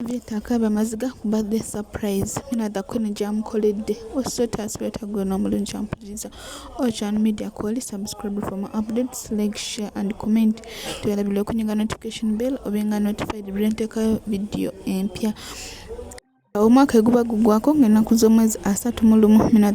Aviator akaabye amaziga ku birthday surprise. Mina jamukole osota sibeta gwe n'omulungi ampuliriza. Channel media call, subscribe for more updates, like, share and comment. Tuyalabire okunyiga notification bell obenga notified brenteka video empya. Omwaka guba gugwako ng'ennaku z'omwezi 31 Mina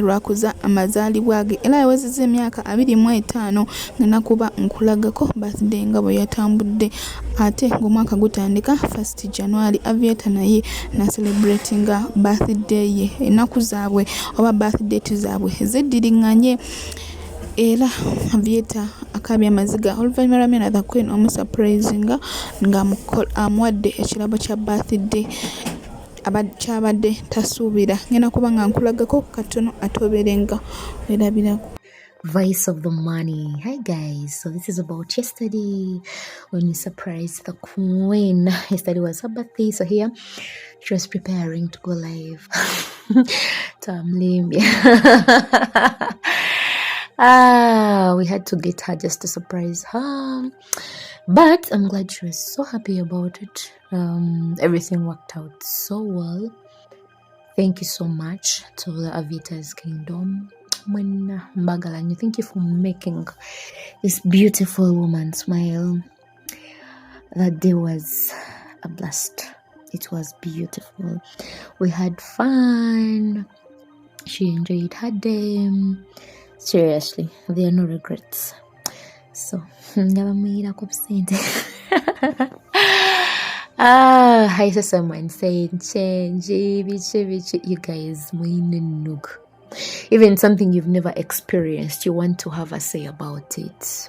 lwakuza amazaalibwa ge era yawezezza emyaka 25 ng'ennakuba nkulagako birthday nga bwe yatambudde ate ng'omwaka gutandika 1st January Aviator naye na celebratinga birthday ye ennaku zaabwe oba birthday zaabwe ziddiringanye era Aviator akaabye amaziga oluvannyuma lwa Mina omusurprisinga ng'amuwadde ekirabo kya birthday kyabadde tasuubira ngenda kuba nga nkulagako katono atoberenga werabirako. Voice of the money. Hi guys, so this is about yesterday when we surprised the queen. Yesterday was her birthday, so here she was preparing to go live. We had to get her just to surprise her, but I'm glad she was so happy about it. Everything worked out so well. Thank you so much to the Aviator's Kingdom. Thank you for making this beautiful woman smile. That day was a blast. It was beautiful. We had fun. She enjoyed her day. Seriously, there are no regrets. So, I saw someone saying change, you guys, even something you've never experienced, you want to have a say about it.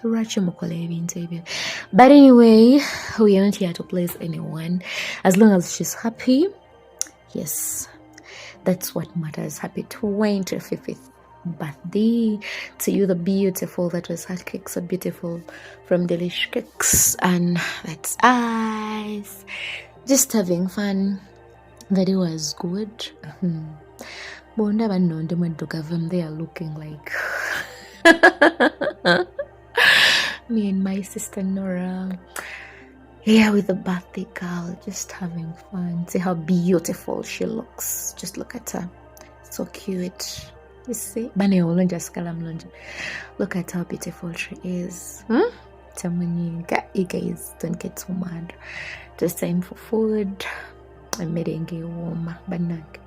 But anyway, we are not here to please anyone. As long as she's happy, yes, that's what matters. Happy 25th birthday to you, the beautiful. That was her cake, so beautiful, from Delish Cakes, and that's us just having fun. The day was good. They are looking like me and my sister Nora here with the birthday girl, just having fun. See how beautiful she looks. Just look at her, so cute. You see, look at how beautiful she is. You guys don't get so mad. Just time for food. I'm making a warm banak.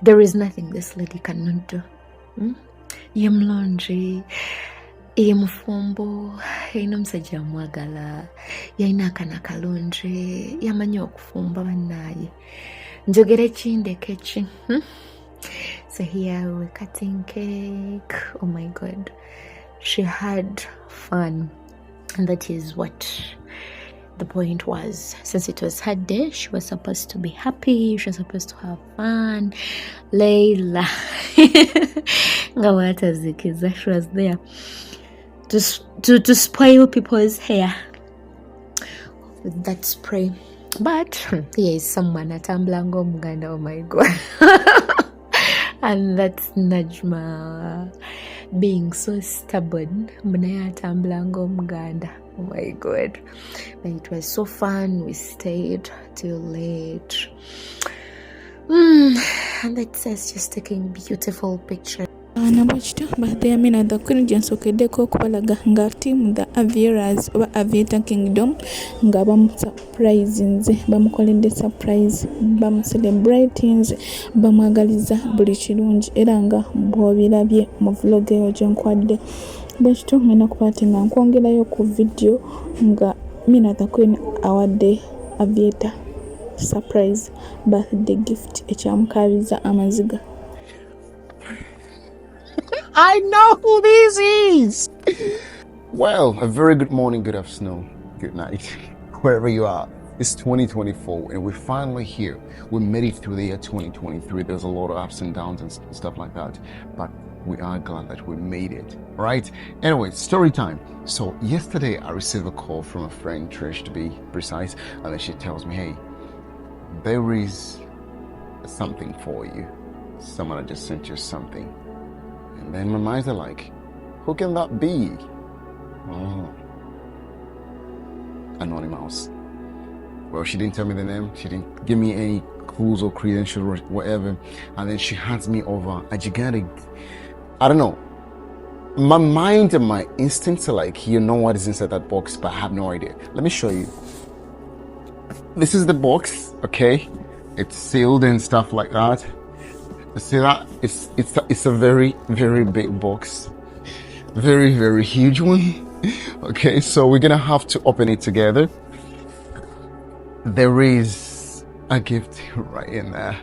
There is nothing this lady cannot do. Yem laundry, yem fombo, yena msajja mwagala, yena kanaka laundry, yamanyi okufumba banaye. Njogere chinde kechi. So here we're cutting cake. Oh my god, she had fun, and that is what the point was. Since it was her day, she was supposed to be happy, she was supposed to have fun. Layla she was there to spoil people's hair with that spray. But here is someone at Amblango Muganda. Oh my god. And that's Najma being so stubborn. Amblango Muganda. Oh my god. But it was so fun. We stayed till late. And that says just taking beautiful pictures. Birthday Mina gyensokeddeko okubalaga nga team the Aviators oba Aviator Kingdom nga bamusurprisinze, bamukoledde surprise, bamucelebratinze, bamwagaliza buli kirungi era nga bw'obirabye mu vlog eyo gyenkwadde. Bwekityo ngenda kubaate nga nkwongerayo ku video nga Mina awadde Aviator surprise birthday gift ekyamukaabiza amaziga. I know who this is! Well, a very good morning, good afternoon, good night, wherever you are. It's 2024 and we're finally here. We made it through the year 2023. There's a lot of ups and downs and stuff like that, but we are glad that we made it, right? Anyway, story time. So yesterday I received a call from a friend, Trish to be precise, and then she tells me, hey, there is something for you. Someone had just sent you something. And then my mind's like, who can that be? Oh, Anonymous. Well, she didn't tell me the name. She didn't give me any clues or credentials or whatever. And then she hands me over a gigantic, I don't know. My mind and my instincts are like, you know what is inside that box, but I have no idea. Let me show you. This is the box, okay? It's sealed and stuff like that. You see that? It's a very, very big box. Very, very huge one. Okay, so we're gonna have to open it together. There is a gift right in there.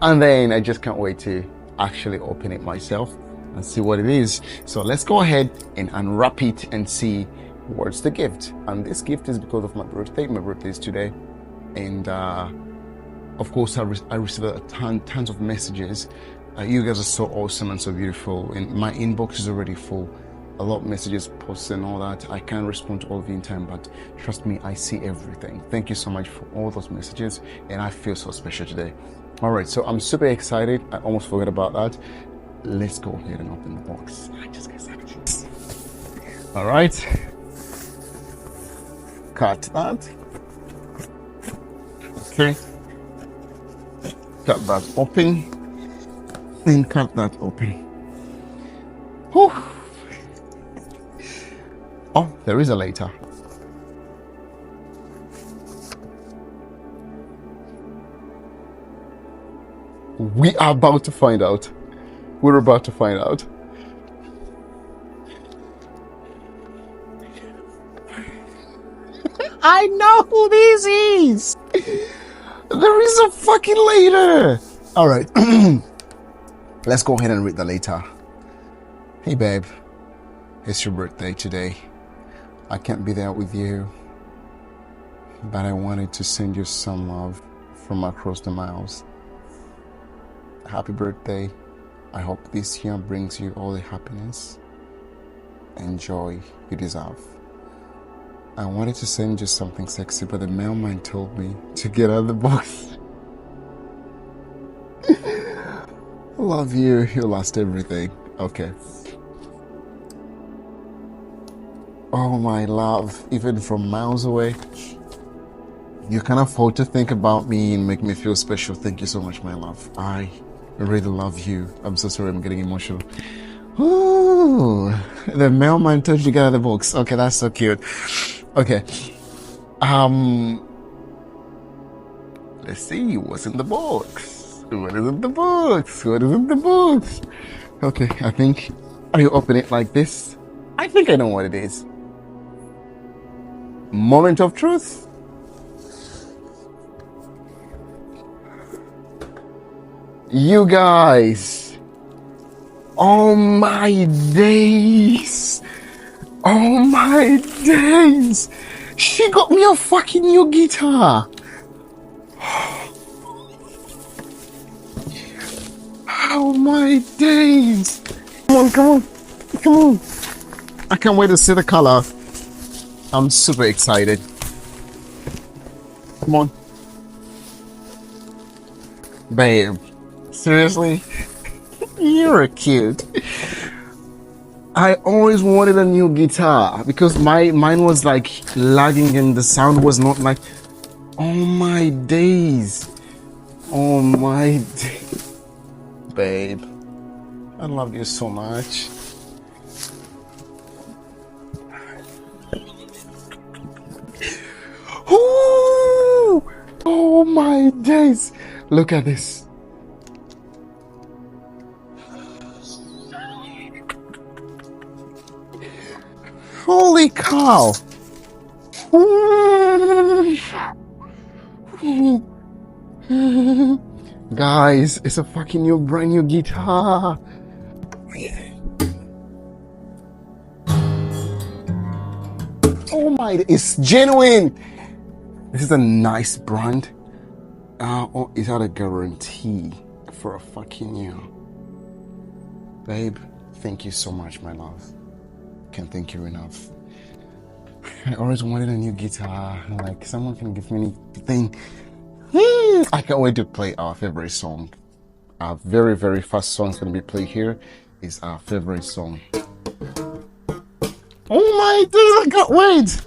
And then I just can't wait to actually open it myself and see what it is. So let's go ahead and unwrap it and see what's the gift. And this gift is because of my birthday. My birthday is today. And of course, I received tons of messages. You guys are so awesome and so beautiful. And my inbox is already full. A lot of messages, posts and all that. I can't respond to all of you in time, but trust me, I see everything. Thank you so much for all those messages. And I feel so special today. All right, so I'm super excited. I almost forgot about that. Let's go ahead and open the box. I just got excited. All right. Cut that. Okay. Cut that open. Then cut that open. Whew. Oh, there is a later. We are about to find out. We're about to find out. I know who this is. There is a fucking later. All right. Let's go ahead and read the later. Hey, babe. It's your birthday today. I can't be there with you, but I wanted to send you some love from across the miles. Happy birthday. I hope this year brings you all the happiness and joy you deserve. I wanted to send you something sexy, but the mailman told me to get out of the box. Love you. You lost everything. Okay. Oh, my love, even from miles away, you can afford to think about me and make me feel special. Thank you so much, my love. I really love you. I'm so sorry, I'm getting emotional. Ooh, the mailman told you to get out of the box. Okay, that's so cute. Okay. Let's see what's in the box. What is in the box? What is in the box? Okay, I think you open it like this. I think I know what it is. Moment of truth. You guys. Oh my days. Oh my days. She got me a fucking new guitar. Oh my days. Come on, come on, come on. I can't wait to see the color. I'm super excited. Come on. Babe, seriously? You're cute. I always wanted a new guitar because mine was like lagging and the sound was not like. Oh my days. Oh my days. Babe, I love you so much. Ooh! Oh my days. Look at this. Holy cow. Guys, it's a fucking new brand new guitar. Oh my, it's genuine. This is a nice brand. Oh, it had a guarantee for a fucking year. Babe, thank you so much, my love. Can't thank you enough. I always wanted a new guitar. Like, someone can give me anything. I can't wait to play our favorite song. Our very, very first song is going to be played here is our favorite song. Oh my days, I can't wait.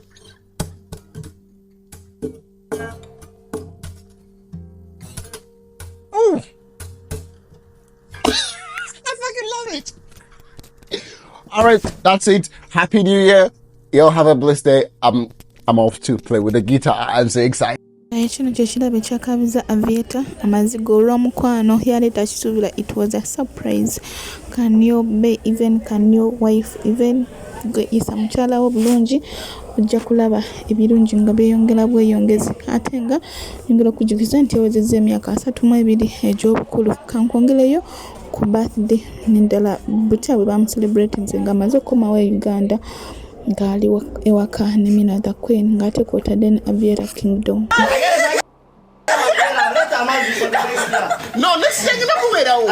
All right, that's it. Happy New Year. Y'all have a blessed day. I'm off to play with the guitar. I'm so excited. Kino kyekirabo ekyakabiza Aviator amaziga olw'omukwano yaleeta kisuubira it was a surprise. Can your be even can your wife even gwe isa mukyala wo bulungi ojja kulaba ebirungi nga byeyongera bweyongezi ate nga nyongera okujukiza nti ewezezza emyaka 32 egy'obukulu kankwongerayo ku birthday n'endala butya bwe bamucelebrating nga amaze okukomawo Uganda ngali ewaka ne Mina the Queen ngate kwotadde ne Aviator Kingdom. No, let's sing it up with our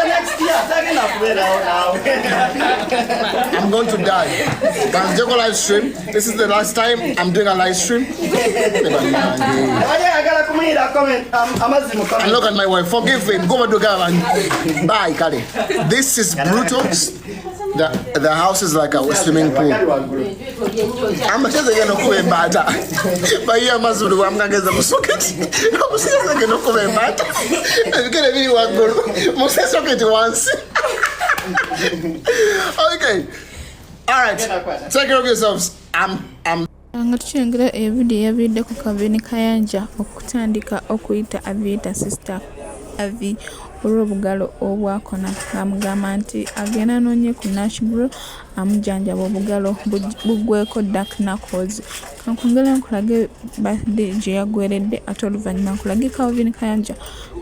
next year. I'm going to die. But I'm live stream. This is the last time I'm doing a live stream. And look at my wife. Forgive him. Go to Gavan. Bye, Kali. This is brutal. The house is like a swimming pool. I'm just going to go in bad. But here, Mazuru, I'm going to get the socket. I'm just going to go in bad. I'm going to be one good. Most socket once. Okay. All right. Take care of yourselves. Nga tukyengera evideo yavidde ku Kavini Kayanja okutandika okuyita Aviator sister Avi olw'obugalo obwakona ng'amugamba nti agenda noonye ku Nashbro amujanjaba obugalo buggweko dark knuckles. Kankwongera nkulage birthday gye yagweredde ate oluvannyuma nkulage Kavini Kayanja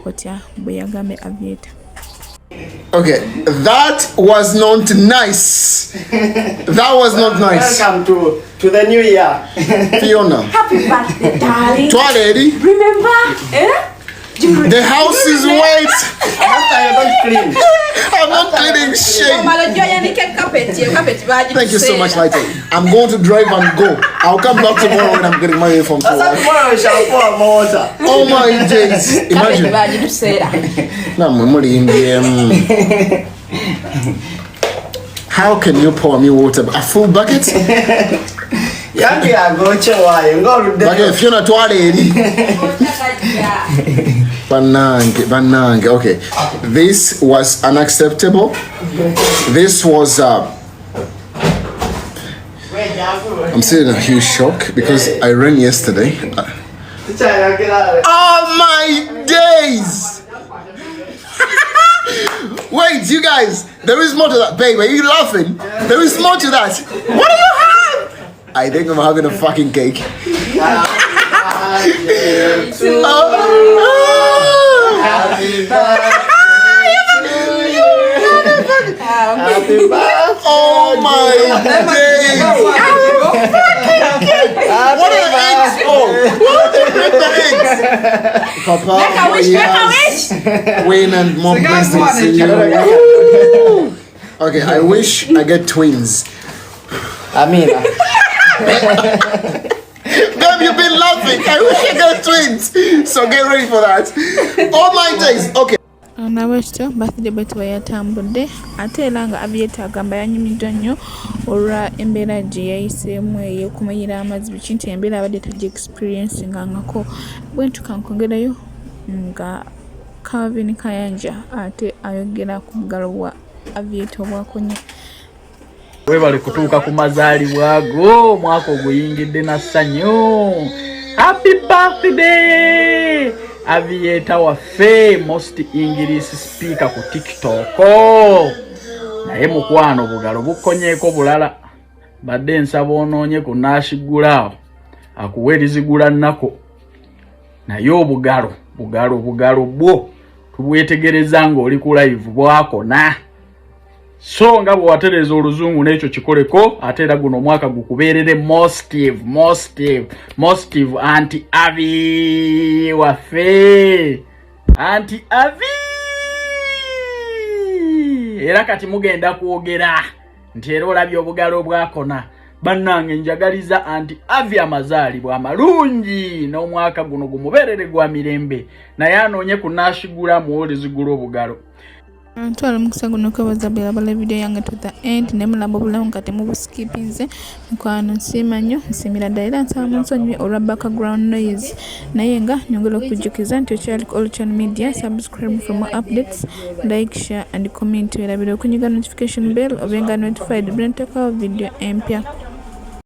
otya bwe yagambe Aviator. Okay, that was not nice. That was not nice. Welcome to the new year. Fiona. Happy birthday, darling. Twaledi. Remember? The house is wet. After you don't clean. I'm not cleaning shit. Thank you so much, Lighter. I'm going to drive and go. I'll come back tomorrow when I'm getting my way from school. Tomorrow we shall pour more water. Oh my days. Imagine. How can you pour me water? A full bucket? Yangi agoche wayo ngorudde. Bucket Fiona Twaledi. Banange. Okay. This was unacceptable. This was I'm still in a huge shock because I ran yesterday. Oh my days! Wait, you guys, there is more to that. Babe, are you laughing? There is more to that. What do you have? I think I'm having a fucking cake. Happy birthday. Oh my days! What are the eggs for? What are the eggs? Papa, Make a wish. Wayne and Mom blessings to you. Okay, I wish I get twins. Amina. Babe, you've been laughing. I wish I got twins. So get ready for that. All my days. Okay. Nabwekityo birthday bwe yatambudde ate era nga Aviator agamba yanyumiddwa nnyo olwa embeera gye yayiseemu ey'okumuyira amazzi biki nti embeera abadde tajja experience ngako bwentu kankwongerayo nga Kavini Kayanja ate ayogera ku bugalo bwa Aviator obwakonye. Webale kutuuka ku mazaalibwa go omwaka oguyingidde na ssanyu. Happy birthday Aviator waffe, most English speaker ku TikTok. Naye mukwano bugalo bukonyeeko bulala. Badde nsaba onoonye ku Nashigulaawo akuwa erizigula nnako. Naye obugalo bwo tubwetegereza ng'oli ku live bwakona. So nga bwe watereza oluzungu n'ekyo kikoleko ate era guno omwaka gukubeerere mostive anti Avi waffe anti Avi era kati mugenda kwogera nti era olabye obugalo bwakona bannange njagaliza anti avi amazaalibwa amalungi n'omwaka guno gumubeerere gwa mirembe naye anoonye kunashigula muwolezigula obugalo Antwala mukisa guno kwebaza birabala video yange to the end ne mulamba obulamu kati mubuskipinze mukwano nsiima nnyo nsiimira ddala era nsaba munsonyiwe olwa background noise naye nga nyongera okujjukiza nti okyali ku All Media. Subscribe for more updates, like, share and comment. Weerabira okunyiga notification bell obenga notified bwe nteekawo video empya.